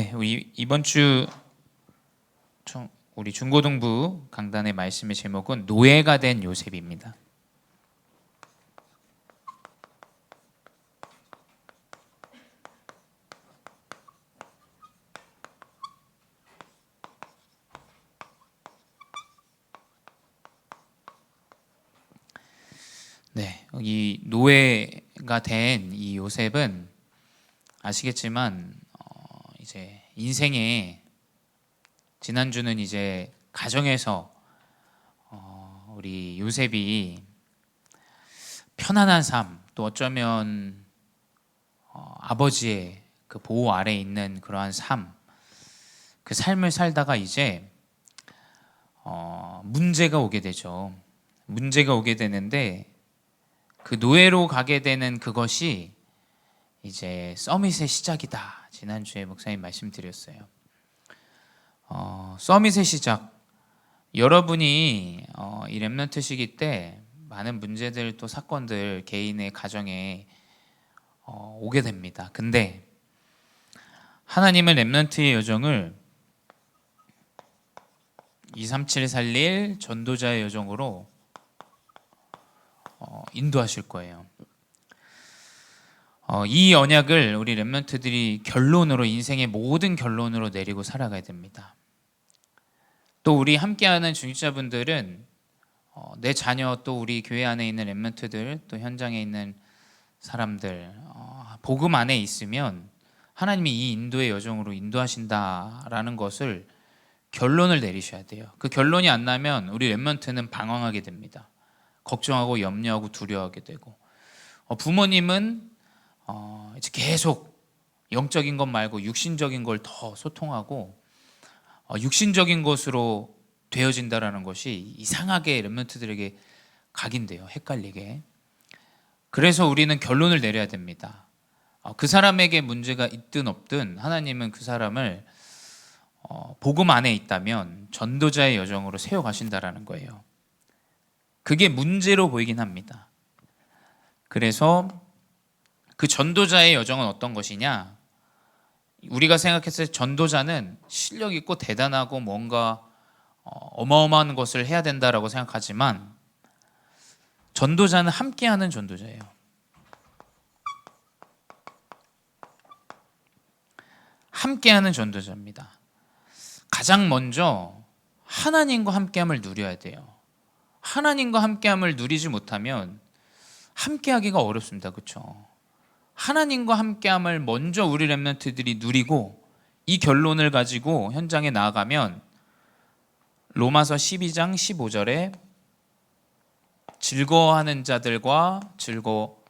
네, 우리 이번 주 우리 중고등부 강단의 말씀의 제목은 노예가 된 요셉입니다. 네, 이 노예가 된 이 요셉은 아시겠지만 이제 인생에 지난주는 이제 가정에서 우리 요셉이 편안한 삶, 또 어쩌면 아버지의 그 보호 아래에 있는 그러한 삶, 그 삶을 살다가 이제 문제가 오게 되죠. 문제가 오게 되는데 그 노예로 가게 되는 그것이 이제 서밋의 시작이다. 지난주에 목사님 말씀드렸어요. 서밋의 시작. 여러분이 이 렘넌트 시기 때 많은 문제들 또 사건들 개인의 가정에 오게 됩니다. 근데 하나님은 렘넌트의 여정을 237살릴 전도자의 여정으로 인도하실 거예요. 이 언약을 우리 렘넌트들이 결론으로, 인생의 모든 결론으로 내리고 살아가야 됩니다. 또 우리 함께하는 중직자분들은 내 자녀, 또 우리 교회 안에 있는 렘넌트들, 또 현장에 있는 사람들, 복음 안에 있으면 하나님이 이 인도의 여정으로 인도하신다라는 것을 결론을 내리셔야 돼요. 그 결론이 안 나면 우리 렘넌트는 방황하게 됩니다. 걱정하고 염려하고 두려워하게 되고, 부모님은 이제 계속 영적인 것 말고 육신적인 걸 더 소통하고 육신적인 것으로 되어진다라는 것이 이상하게 렘넌트들에게 각인돼요. 헷갈리게. 그래서 우리는 결론을 내려야 됩니다. 그 사람에게 문제가 있든 없든 하나님은 그 사람을 복음 안에 있다면 전도자의 여정으로 세워가신다라는 거예요. 그게 문제로 보이긴 합니다. 그래서 그 전도자의 여정은 어떤 것이냐? 우리가 생각했을 때 전도자는 실력 있고 대단하고 뭔가 어마어마한 것을 해야 된다라고 생각하지만 전도자는 함께하는 전도자예요. 함께하는 전도자입니다. 가장 먼저 하나님과 함께함을 누려야 돼요. 하나님과 함께함을 누리지 못하면 함께하기가 어렵습니다. 그렇죠? 하나님과 함께함을 먼저 우리 렘넌트들이 누리고 이 결론을 가지고 현장에 나아가면 로마서 12장 15절에 즐거워하는 자들과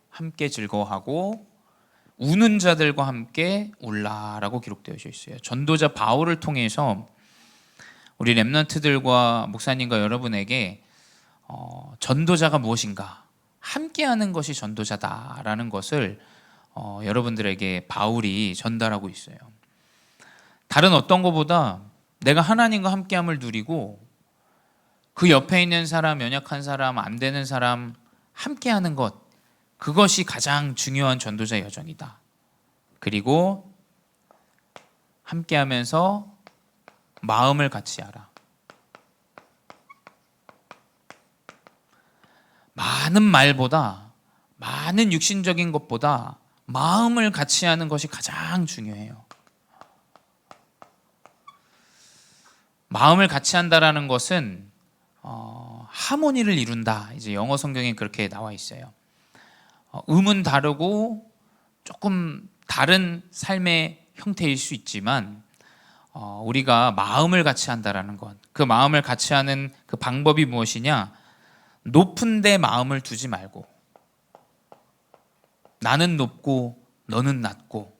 함께 즐거워하고 우는 자들과 함께 울라라고 기록되어 있어요. 전도자 바울을 통해서 우리 렘넌트들과 목사님과 여러분에게 전도자가 무엇인가, 함께하는 것이 전도자다라는 것을 여러분들에게 바울이 전달하고 있어요. 다른 어떤 것보다 내가 하나님과 함께함을 누리고 그 옆에 있는 사람, 연약한 사람, 안 되는 사람 함께하는 것, 그것이 가장 중요한 전도자 여정이다. 그리고 함께하면서 마음을 같이 하라. 많은 말보다, 많은 육신적인 것보다 마음을 같이 하는 것이 가장 중요해요. 마음을 같이 한다라는 것은 하모니를 이룬다. 이제 영어 성경에 그렇게 나와 있어요. 음은 다르고 조금 다른 삶의 형태일 수 있지만 우리가 마음을 같이 한다라는 것, 그 마음을 같이 하는 그 방법이 무엇이냐? 높은 데 마음을 두지 말고, 나는 높고 너는 낮고,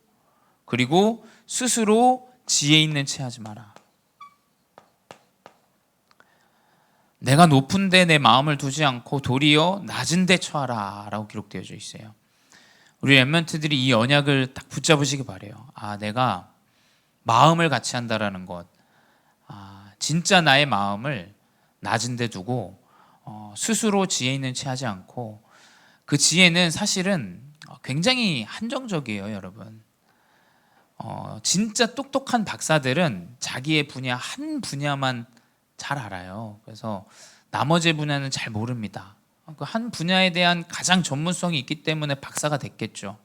그리고 스스로 지혜 있는 채 하지 마라. 내가 높은 데 내 마음을 두지 않고 도리어 낮은 데 처하라 라고 기록되어져 있어요. 우리 렘넌트들이 이 언약을 딱 붙잡으시기 바래요. 내가 마음을 같이 한다라는 것, 진짜 나의 마음을 낮은 데 두고 스스로 지혜 있는 채 하지 않고, 그 지혜는 사실은 굉장히 한정적이에요. 여러분, 진짜 똑똑한 박사들은 자기의 분야 한 분야만 잘 알아요. 그래서 나머지 분야는 잘 모릅니다. 그 한 분야에 대한 가장 전문성이 있기 때문에 박사가 됐겠죠.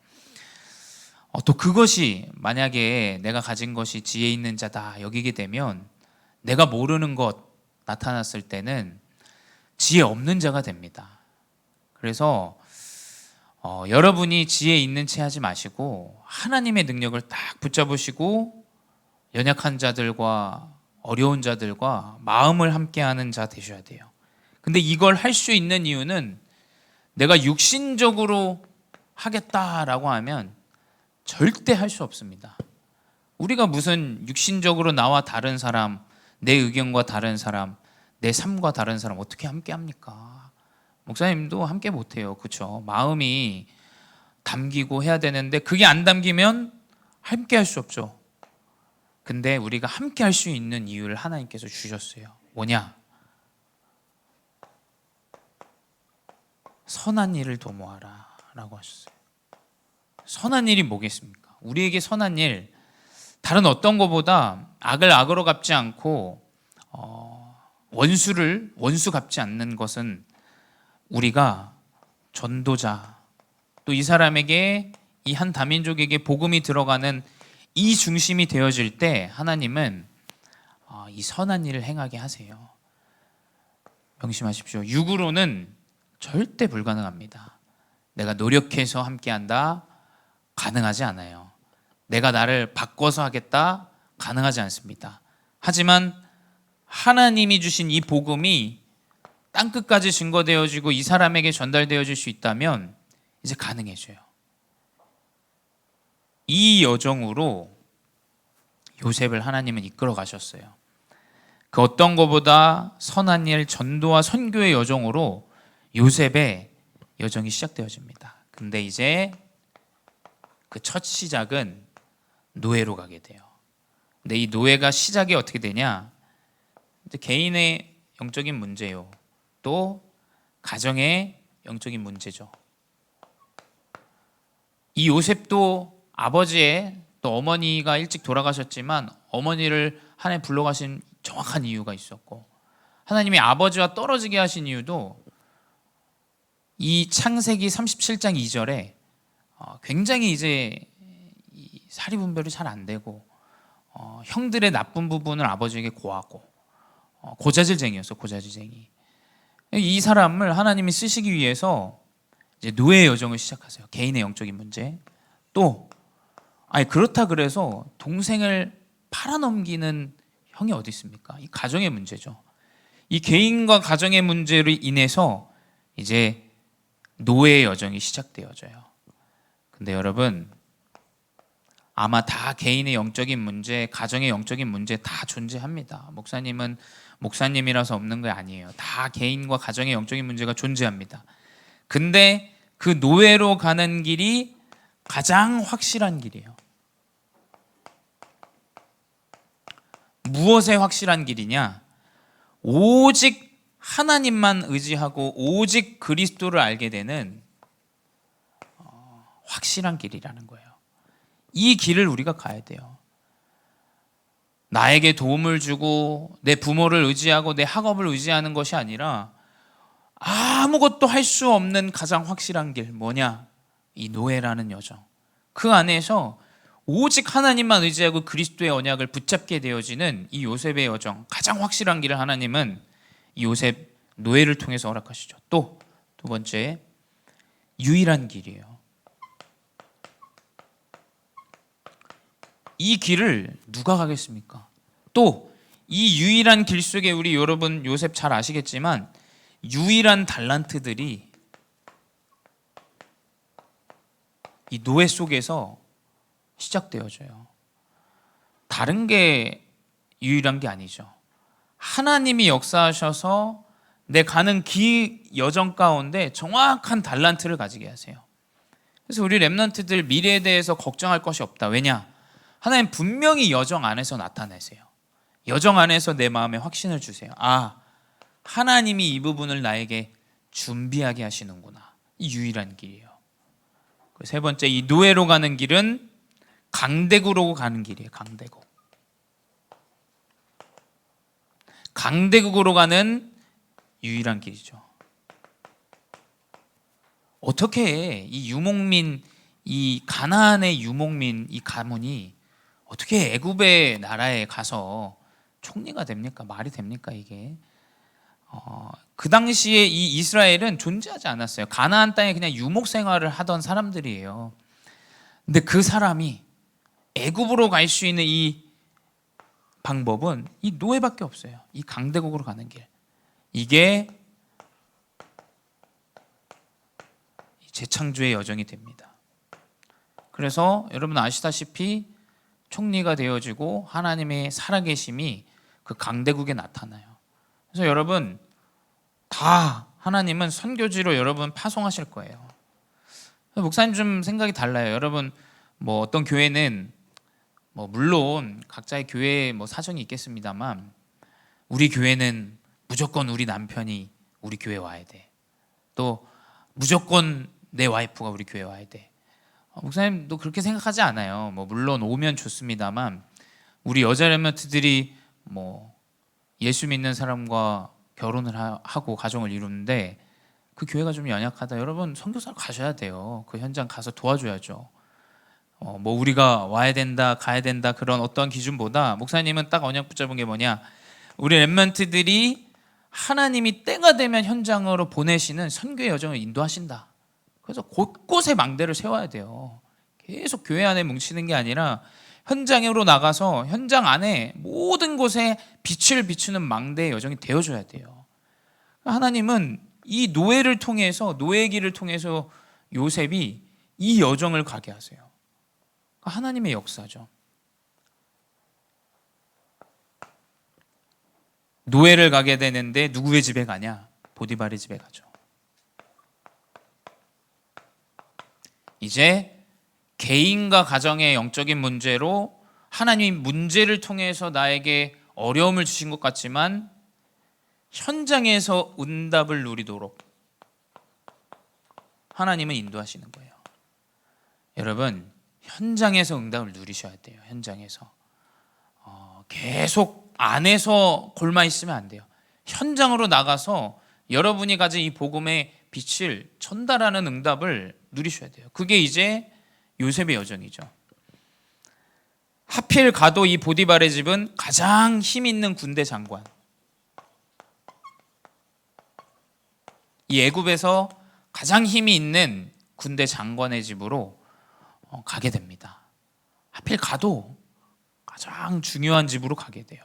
또 그것이 만약에 내가 가진 것이 지혜 있는 자다 여기게 되면 내가 모르는 것 나타났을 때는 지혜 없는 자가 됩니다. 그래서 여러분이 지혜 있는 채 하지 마시고 하나님의 능력을 딱 붙잡으시고 연약한 자들과 어려운 자들과 마음을 함께하는 자 되셔야 돼요. 근데 이걸 할 수 있는 이유는 내가 육신적으로 하겠다라고 하면 절대 할 수 없습니다. 우리가 무슨 육신적으로 나와 다른 사람, 내 의견과 다른 사람, 내 삶과 다른 사람 어떻게 함께 합니까? 목사님도 함께 못해요. 그렇죠? 마음이 담기고 해야 되는데 그게 안 담기면 함께 할 수 없죠. 근데 우리가 함께 할 수 있는 이유를 하나님께서 주셨어요. 뭐냐? 선한 일을 도모하라 라고 하셨어요. 선한 일이 뭐겠습니까? 우리에게 선한 일, 다른 어떤 것보다 악을 악으로 갚지 않고 원수를 원수 갚지 않는 것은 우리가 전도자, 또 이 사람에게, 이 한 다민족에게 복음이 들어가는 이 중심이 되어질 때 하나님은 이 선한 일을 행하게 하세요. 명심하십시오. 육으로는 절대 불가능합니다. 내가 노력해서 함께한다? 가능하지 않아요. 내가 나를 바꿔서 하겠다? 가능하지 않습니다. 하지만 하나님이 주신 이 복음이 땅끝까지 증거되어지고 이 사람에게 전달되어질 수 있다면 이제 가능해져요. 이 여정으로 요셉을 하나님은 이끌어 가셨어요. 그 어떤 것보다 선한 일, 전도와 선교의 여정으로 요셉의 여정이 시작되어집니다. 근데 이제 그 첫 시작은 노예로 가게 돼요. 근데 이 노예가 시작이 어떻게 되냐? 이제 개인의 영적인 문제요. 또 가정의 영적인 문제죠. 이 요셉도 아버지의 또 어머니가 일찍 돌아가셨지만 어머니를 하나님 불러가신 정확한 이유가 있었고, 하나님이 아버지와 떨어지게 하신 이유도 이 창세기 37장 2절에 굉장히 이제 사리 분별이 잘 안 되고 형들의 나쁜 부분을 아버지에게 고하고 고자질쟁이였어. 고자질쟁이. 이 사람을 하나님이 쓰시기 위해서 이제 노예의 여정을 시작하세요. 개인의 영적인 문제. 또 그렇다 그래서 동생을 팔아넘기는 형이 어디 있습니까? 이 가정의 문제죠. 이 개인과 가정의 문제로 인해서 이제 노예의 여정이 시작되어져요. 근데 여러분, 아마 다 개인의 영적인 문제, 가정의 영적인 문제 다 존재합니다. 목사님은 목사님이라서 없는 게 아니에요. 다 개인과 가정의 영적인 문제가 존재합니다. 근데 그 노예로 가는 길이 가장 확실한 길이에요. 무엇에 확실한 길이냐? 오직 하나님만 의지하고 오직 그리스도를 알게 되는 확실한 길이라는 거예요. 이 길을 우리가 가야 돼요. 나에게 도움을 주고 내 부모를 의지하고 내 학업을 의지하는 것이 아니라 아무것도 할 수 없는 가장 확실한 길, 뭐냐? 이 노예라는 여정. 그 안에서 오직 하나님만 의지하고 그리스도의 언약을 붙잡게 되어지는 이 요셉의 여정, 가장 확실한 길을 하나님은 이 요셉 노예를 통해서 허락하시죠. 또 두 번째, 유일한 길이에요. 이 길을 누가 가겠습니까? 또 이 유일한 길 속에 우리 여러분 요셉 잘 아시겠지만 유일한 달란트들이 이 노예 속에서 시작되어져요. 다른 게 유일한 게 아니죠. 하나님이 역사하셔서 내 가는 길 여정 가운데 정확한 달란트를 가지게 하세요. 그래서 우리 렘넌트들 미래에 대해서 걱정할 것이 없다. 왜냐? 하나님 분명히 여정 안에서 나타내세요. 여정 안에서 내 마음에 확신을 주세요. 하나님이 이 부분을 나에게 준비하게 하시는구나. 이 유일한 길이에요. 세 번째, 이 노예로 가는 길은 강대구로 가는 길이에요. 강대구. 강대국으로 가는 유일한 길이죠. 어떻게 이 유목민, 이 가나안의 유목민 이 가문이 어떻게 애굽의 나라에 가서 총리가 됩니까? 말이 됩니까 이게? 그 당시에 이 이스라엘은 존재하지 않았어요. 가나안 땅에 그냥 유목 생활을 하던 사람들이에요. 근데 그 사람이 애굽으로 갈 수 있는 이 방법은 이 노예밖에 없어요. 이 강대국으로 가는 길. 이게 재창조의 여정이 됩니다. 그래서 여러분 아시다시피 총리가 되어지고 하나님의 살아계심이 그 강대국에 나타나요. 그래서 여러분 다 하나님은 선교지로 여러분 파송하실 거예요. 목사님 좀 생각이 달라요. 여러분 뭐 어떤 교회는 뭐 물론 각자의 교회에 뭐 사정이 있겠습니다만 우리 교회는 무조건 우리 남편이 우리 교회 와야 돼. 또 무조건 내 와이프가 우리 교회 와야 돼. 목사님도 그렇게 생각하지 않아요. 뭐 물론 오면 좋습니다만 우리 여자 렘넌트들이 뭐 예수 믿는 사람과 결혼을 하고 가정을 이루는데 그 교회가 좀 연약하다. 여러분 선교사로 가셔야 돼요. 그 현장 가서 도와줘야죠. 뭐 우리가 와야 된다, 가야 된다 그런 어떤 기준보다 목사님은 딱 언약 붙잡은 게 뭐냐? 우리 렘넌트들이 하나님이 때가 되면 현장으로 보내시는 선교의 여정을 인도하신다. 그래서 곳곳에 망대를 세워야 돼요. 계속 교회 안에 뭉치는 게 아니라 현장으로 나가서 현장 안에 모든 곳에 빛을 비추는 망대의 여정이 되어줘야 돼요. 하나님은 이 노예를 통해서, 노예 길을 통해서 요셉이 이 여정을 가게 하세요. 하나님의 역사죠. 노예를 가게 되는데 누구의 집에 가냐? 보디발의 집에 가죠. 이제 개인과 가정의 영적인 문제로 하나님이 문제를 통해서 나에게 어려움을 주신 것 같지만 현장에서 응답을 누리도록 하나님은 인도하시는 거예요. 여러분 현장에서 응답을 누리셔야 돼요. 현장에서 계속 안에서 골마 있으면 안 돼요. 현장으로 나가서 여러분이 가진 이 복음의 빛을 전달하는 응답을 누리셔야 돼요. 그게 이제 요셉의 여정이죠. 하필 가도 이 보디발의 집은 가장 힘 있는 군대 장관, 이 애굽에서 가장 힘이 있는 군대 장관의 집으로 가게 됩니다. 하필 가도 가장 중요한 집으로 가게 돼요.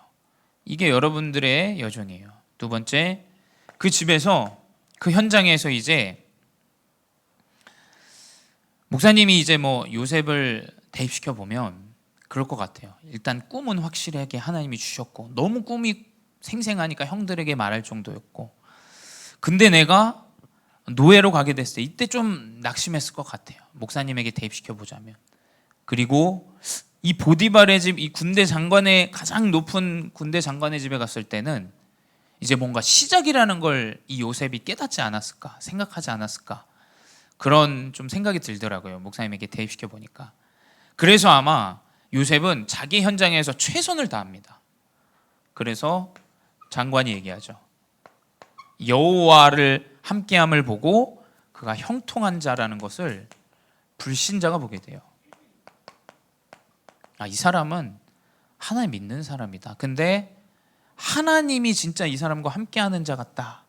이게 여러분들의 여정이에요. 두 번째, 그 집에서 그 현장에서 이제 목사님이 이제 뭐 요셉을 대입시켜 보면 그럴 것 같아요. 일단 꿈은 확실하게 하나님이 주셨고 너무 꿈이 생생하니까 형들에게 말할 정도였고, 근데 내가 노예로 가게 됐을 때 이때 좀 낙심했을 것 같아요. 목사님에게 대입시켜 보자면. 그리고 이 보디발의 집, 이 군대 장관의 가장 높은 군대 장관의 집에 갔을 때는 이제 뭔가 시작이라는 걸 이 요셉이 깨닫지 않았을까, 생각하지 않았을까, 그런 좀 생각이 들더라고요. 목사님에게 대입시켜 보니까. 그래서 아마 요셉은 자기 현장에서 최선을 다합니다. 그래서 장관이 얘기하죠. 여호와를 함께함을 보고 그가 형통한 자라는 것을 불신자가 보게 돼요. 이 사람은 하나님 믿는 사람이다. 근데 하나님이 진짜 이 사람과 함께하는 자 같다.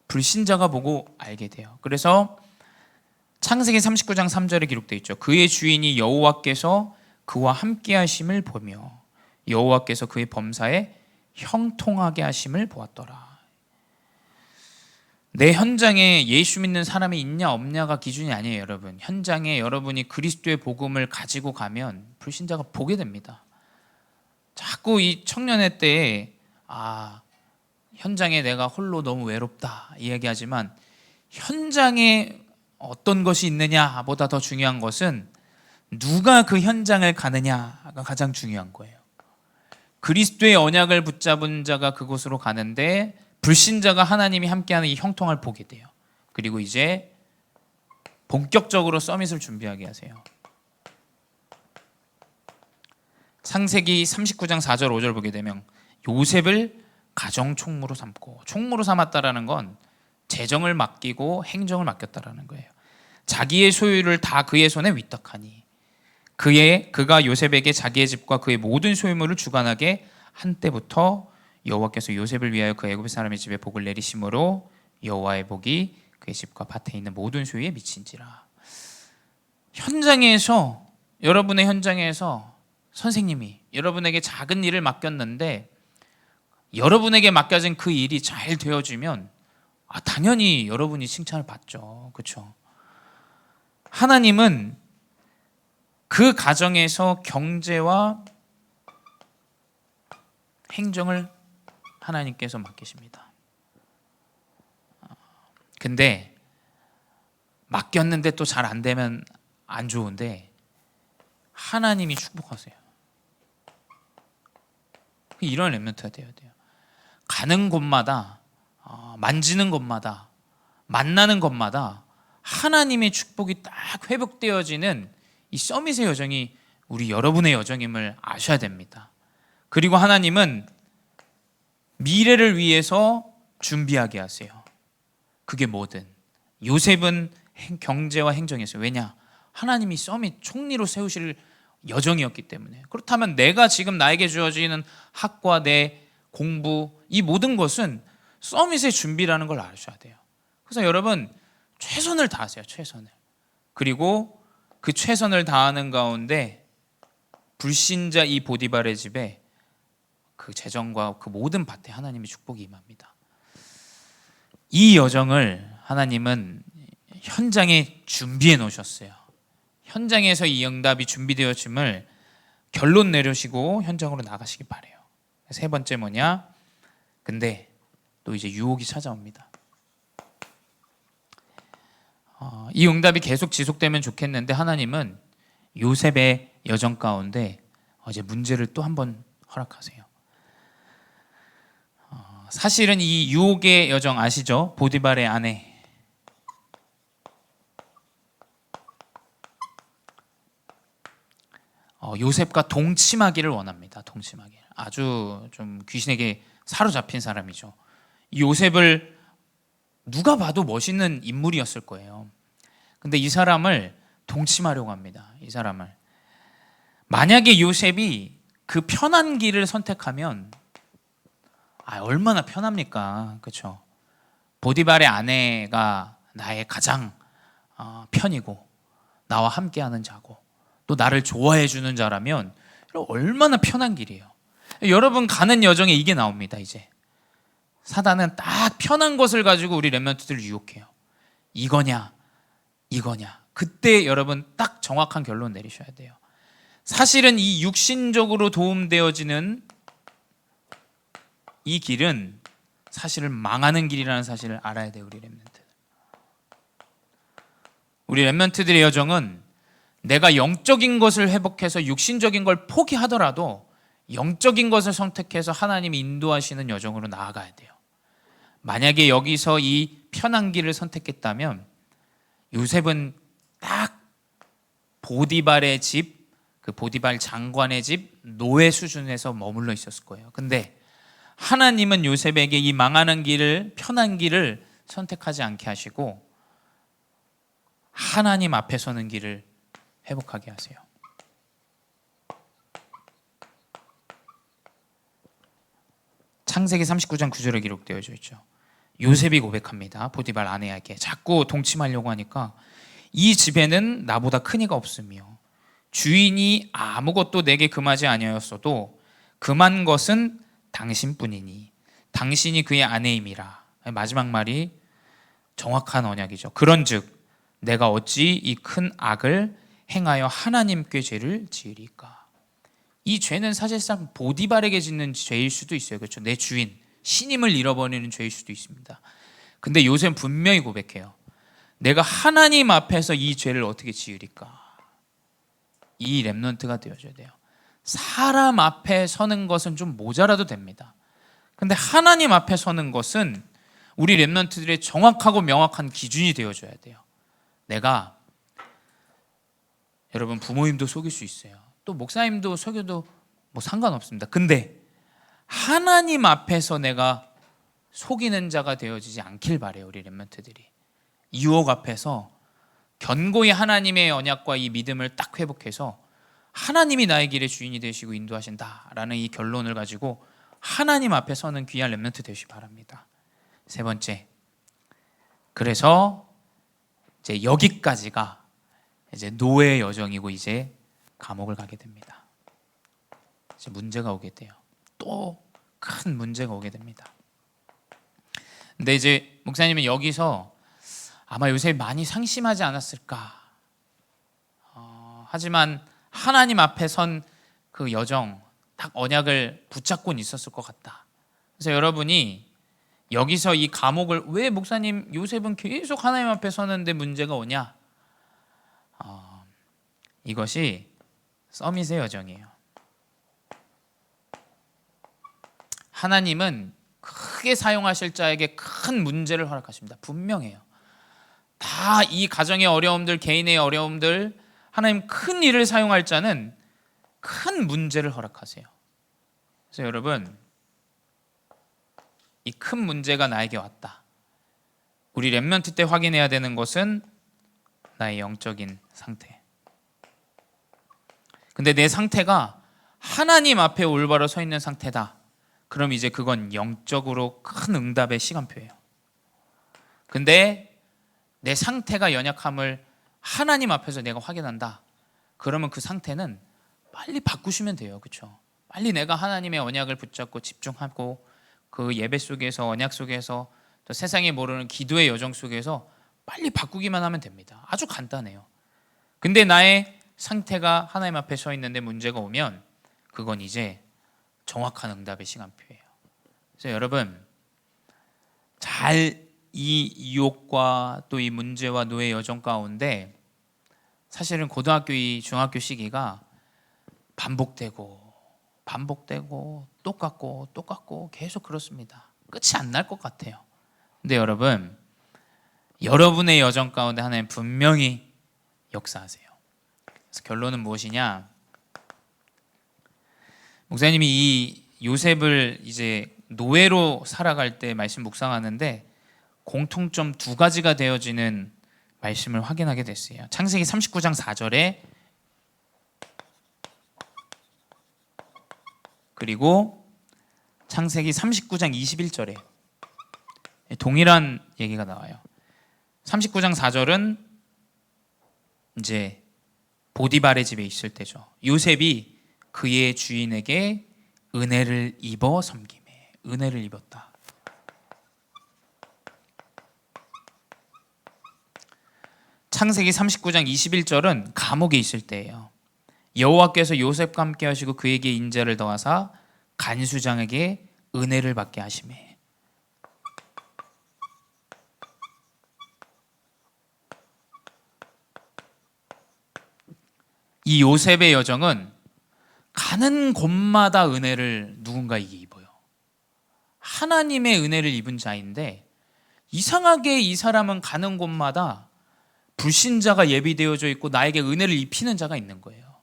불신자가 보고 알게 돼요. 그래서 창세기 39장 3절에 기록되어 있죠. 그의 주인이 여호와께서 그와 함께하심을 보며 여호와께서 그의 범사에 형통하게 하심을 보았더라. 내 현장에 예수 믿는 사람이 있냐 없냐가 기준이 아니에요. 여러분, 현장에 여러분이 그리스도의 복음을 가지고 가면 불신자가 보게 됩니다. 자꾸 이 청년의 때에 현장에 내가 홀로 너무 외롭다 이야기하지만 현장에 어떤 것이 있느냐보다 더 중요한 것은 누가 그 현장을 가느냐가 가장 중요한 거예요. 그리스도의 언약을 붙잡은 자가 그곳으로 가는데 불신자가 하나님이 함께하는 이 형통을 보게 돼요. 그리고 이제 본격적으로 서밋을 준비하게 하세요. 창세기 39장 4절 5절 보게 되면 요셉을 가정 총무로 삼고, 총무로 삼았다라는 건 재정을 맡기고 행정을 맡겼다라는 거예요. 자기의 소유를 다 그의 손에 위탁하니 그가 요셉에게 자기의 집과 그의 모든 소유물을 주관하게 한 때부터 여호와께서 요셉을 위하여 그 애굽 사람의 집에 복을 내리심으로 여호와의 복이 그의 집과 밭에 있는 모든 소유에 미친지라. 현장에서, 여러분의 현장에서 선생님이 여러분에게 작은 일을 맡겼는데 여러분에게 맡겨진 그 일이 잘 되어지면 당연히 여러분이 칭찬을 받죠. 그렇죠? 하나님은 그 가정에서 경제와 행정을 하나님께서 맡기십니다. 근데 맡겼는데 또 잘 안 되면 안 좋은데 하나님이 축복하세요. 이런 렘넌트가 되어야 돼요. 가는 곳마다, 만지는 곳마다, 만나는 곳마다 하나님의 축복이 딱 회복되어지는 이 서밋의 여정이 우리 여러분의 여정임을 아셔야 됩니다. 그리고 하나님은 미래를 위해서 준비하게 하세요. 그게 뭐든. 요셉은 경제와 행정이었어요. 왜냐? 하나님이 서밋 총리로 세우실 여정이었기 때문에. 그렇다면 내가 지금 나에게 주어지는 학과, 내 공부, 이 모든 것은 서밋의 준비라는 걸 아셔야 돼요. 그래서 여러분 최선을 다하세요. 최선을. 그리고 그 최선을 다하는 가운데 불신자 이 보디발의 집에 그 재정과 그 모든 밭에 하나님의 축복이 임합니다. 이 여정을 하나님은 현장에 준비해 놓으셨어요. 현장에서 이 응답이 준비되어짐을 결론 내려시고 현장으로 나가시기 바래요. 세 번째 뭐냐? 근데 또 이제 유혹이 찾아옵니다. 이 응답이 계속 지속되면 좋겠는데 하나님은 요셉의 여정 가운데 이제 문제를 또 한 번 허락하세요. 사실은 이 유혹의 여정 아시죠? 보디발의 아내. 요셉과 동침하기를 원합니다. 동침하기를. 아주 좀 귀신에게 사로잡힌 사람이죠. 요셉을 누가 봐도 멋있는 인물이었을 거예요. 근데 이 사람을 동침하려고 합니다. 이 사람을. 만약에 요셉이 그 편한 길을 선택하면 얼마나 편합니까? 그렇죠? 보디발의 아내가 나의 가장 편이고 나와 함께하는 자고 또 나를 좋아해 주는 자라면 얼마나 편한 길이에요. 여러분 가는 여정에 이게 나옵니다. 이제 사단은 딱 편한 것을 가지고 우리 렘넌트들을 유혹해요. 이거냐 이거냐. 그때 여러분 딱 정확한 결론 내리셔야 돼요. 사실은 이 육신적으로 도움되어지는 이 길은 사실은 망하는 길이라는 사실을 알아야 돼요. 우리 렘넌트들의 여정은 내가 영적인 것을 회복해서 육신적인 걸 포기하더라도 영적인 것을 선택해서 하나님이 인도하시는 여정으로 나아가야 돼요. 만약에 여기서 이 편한 길을 선택했다면 요셉은 딱 보디발의 집, 그 보디발 장관의 집 노예 수준에서 머물러 있었을 거예요. 근데 하나님은 요셉에게 이 망하는 길을, 편한 길을 선택하지 않게 하시고 하나님 앞에 서는 길을 회복하게 하세요. 창세기 39장 9절에 기록되어 있죠. 요셉이 고백합니다. 보디발 아내에게 자꾸 동침하려고 하니까 이 집에는 나보다 큰 이가 없으며 주인이 아무것도 내게 금하지 아니하였어도 금한 것은 당신뿐이니 당신이 그의 아내임이라. 마지막 말이 정확한 언약이죠. 그런즉 내가 어찌 이 큰 악을 행하여 하나님께 죄를 지으리까. 이 죄는 사실상 보디발에게 짓는 죄일 수도 있어요. 그렇죠? 내 주인, 신임을 잃어버리는 죄일 수도 있습니다. 근데 요셉은 분명히 고백해요. 내가 하나님 앞에서 이 죄를 어떻게 지으리까. 이 렘넌트가 되어줘야 돼요. 사람 앞에 서는 것은 좀 모자라도 됩니다. 근데 하나님 앞에 서는 것은 우리 렘넌트들의 정확하고 명확한 기준이 되어줘야 돼요. 내가 여러분 부모님도 속일 수 있어요. 또 목사님도 속여도 뭐 상관없습니다. 근데 하나님 앞에서 내가 속이는 자가 되어지지 않길 바래요. 우리 렘넌트들이 유혹 앞에서 견고히 하나님의 언약과 이 믿음을 딱 회복해서 하나님이 나의 길의 주인이 되시고 인도하신다라는 이 결론을 가지고 하나님 앞에 서는 귀한 렘넌트 되시기 바랍니다. 세 번째, 그래서 이제 여기까지가 이제 노예 여정이고 이제 감옥을 가게 됩니다. 이제 문제가 오게 돼요. 또 큰 문제가 오게 됩니다. 근데 이제 목사님은 여기서 아마 요새 많이 상심하지 않았을까. 하지만 하나님 앞에 선 그 여정, 딱 언약을 붙잡고는 있었을 것 같다. 그래서 여러분이 여기서 이 감옥을 왜 목사님 요셉은 계속 하나님 앞에 서는데 문제가 오냐? 이것이 서밋의 여정이에요. 하나님은 크게 사용하실 자에게 큰 문제를 허락하십니다. 분명해요. 다 이 가정의 어려움들, 개인의 어려움들, 하나님 큰 일을 사용할 자는 큰 문제를 허락하세요. 그래서 여러분, 이 큰 문제가 나에게 왔다. 우리 렘넌트 때 확인해야 되는 것은 나의 영적인 상태. 근데 내 상태가 하나님 앞에 올바로 서 있는 상태다. 그럼 이제 그건 영적으로 큰 응답의 시간표예요. 근데 내 상태가 연약함을 하나님 앞에서 내가 확인한다. 그러면 그 상태는 빨리 바꾸시면 돼요. 그렇죠? 빨리 내가 하나님의 언약을 붙잡고 집중하고 그 예배 속에서, 언약 속에서, 또 세상이 모르는 기도의 여정 속에서 빨리 바꾸기만 하면 됩니다. 아주 간단해요. 근데 나의 상태가 하나님 앞에 서 있는데 문제가 오면 그건 이제 정확한 응답의 시간표예요. 그래서 여러분, 잘 이 유혹과 또 이 문제와 노예 여정 가운데 사실은 고등학교, 이 중학교 시기가 반복되고 똑같고 계속 그렇습니다. 끝이 안 날 것 같아요. 근데 여러분, 여러분의 여정 가운데 하나님 분명히 역사하세요. 그래서 결론은 무엇이냐? 목사님이 이 요셉을 이제 노예로 살아갈 때 말씀 묵상하는데 공통점 두 가지가 되어지는 말씀을 확인하게 됐어요. 창세기 39장 4절에 그리고 창세기 39장 21절에 동일한 얘기가 나와요. 39장 4절은 이제 보디발의 집에 있을 때죠. 요셉이 그의 주인에게 은혜를 입어 섬김에, 은혜를 입었다. 창세기 39장 21절은 감옥에 있을 때예요. 여호와께서 요셉과 함께 하시고 그에게 인자를 더하사 간수장에게 은혜를 받게 하시매. 이 요셉의 여정은 가는 곳마다 은혜를 누군가에게 입어요. 하나님의 은혜를 입은 자인데 이상하게 이 사람은 가는 곳마다 불신자가 예비되어져 있고 나에게 은혜를 입히는 자가 있는 거예요.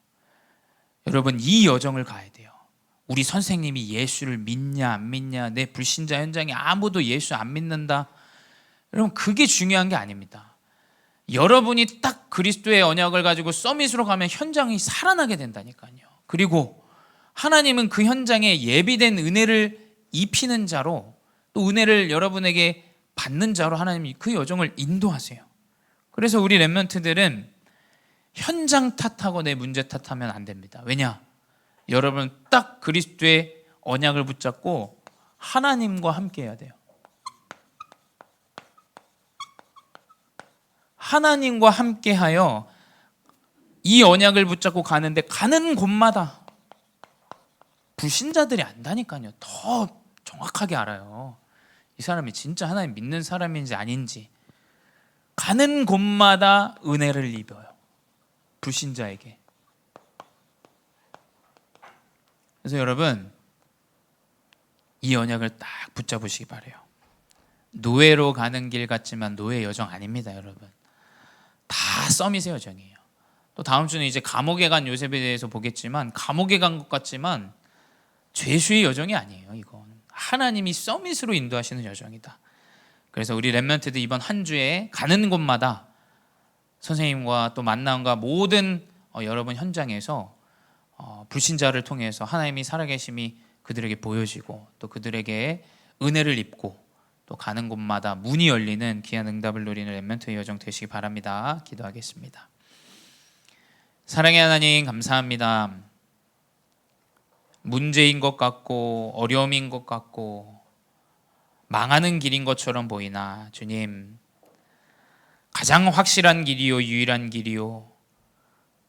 여러분, 이 여정을 가야 돼요. 우리 선생님이 예수를 믿냐 안 믿냐, 내 불신자 현장에 아무도 예수 안 믿는다, 여러분 그게 중요한 게 아닙니다. 여러분이 딱 그리스도의 언약을 가지고 서밋으로 가면 현장이 살아나게 된다니까요. 그리고 하나님은 그 현장에 예비된 은혜를 입히는 자로, 또 은혜를 여러분에게 받는 자로 하나님이 그 여정을 인도하세요. 그래서 우리 렘넌트들은 현장 탓하고 내 문제 탓하면 안 됩니다. 왜냐? 여러분 딱 그리스도의 언약을 붙잡고 하나님과 함께 해야 돼요. 하나님과 함께하여 이 언약을 붙잡고 가는데 가는 곳마다 불신자들이 안다니까요. 더 정확하게 알아요. 이 사람이 진짜 하나님 믿는 사람인지 아닌지. 가는 곳마다 은혜를 입어요. 불신자에게. 그래서 여러분, 이 언약을 딱 붙잡으시기 바라요. 노예로 가는 길 같지만 노예 여정 아닙니다, 여러분. 다 서밋의 여정이에요. 또 다음 주는 이제 감옥에 간 요셉에 대해서 보겠지만, 감옥에 간 것 같지만 죄수의 여정이 아니에요. 이건 하나님이 서밋으로 인도하시는 여정이다. 그래서 우리 렘넌트들 이번 한 주에 가는 곳마다 선생님과 또 만남과 모든 여러분 현장에서 불신자를 통해서 하나님이 살아계심이 그들에게 보여지고, 또 그들에게 은혜를 입고, 또 가는 곳마다 문이 열리는 귀한 응답을 누리는 렘넌트의 여정 되시기 바랍니다. 기도하겠습니다. 사랑의 하나님, 감사합니다. 문제인 것 같고 어려움인 것 같고 망하는 길인 것처럼 보이나, 주님, 가장 확실한 길이요 유일한 길이요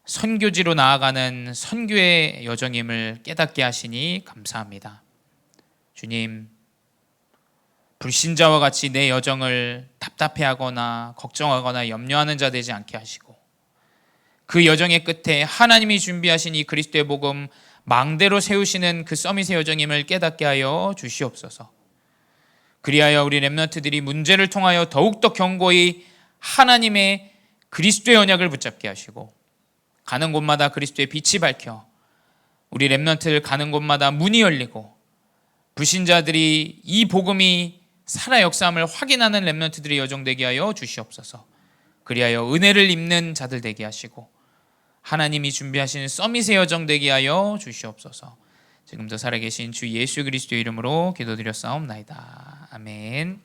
선교지로 나아가는 선교의 여정임을 깨닫게 하시니 감사합니다. 주님, 불신자와 같이 내 여정을 답답해하거나 걱정하거나 염려하는 자 되지 않게 하시고, 그 여정의 끝에 하나님이 준비하신 이 그리스도의 복음 망대로 세우시는 그 서밋의 여정임을 깨닫게 하여 주시옵소서. 그리하여 우리 렘넌트들이 문제를 통하여 더욱더 견고히 하나님의 그리스도의 언약을 붙잡게 하시고, 가는 곳마다 그리스도의 빛이 밝혀 우리 렘넌트들 가는 곳마다 문이 열리고, 불신자들이 이 복음이 살아 역사함을 확인하는 렘넌트들의 여정 되게 하여 주시옵소서. 그리하여 은혜를 입는 자들 되게 하시고, 하나님이 준비하시는 서밋의 여정 되게 하여 주시옵소서. 지금도 살아계신 주 예수 그리스도의 이름으로 기도드렸사옵나이다. 아멘.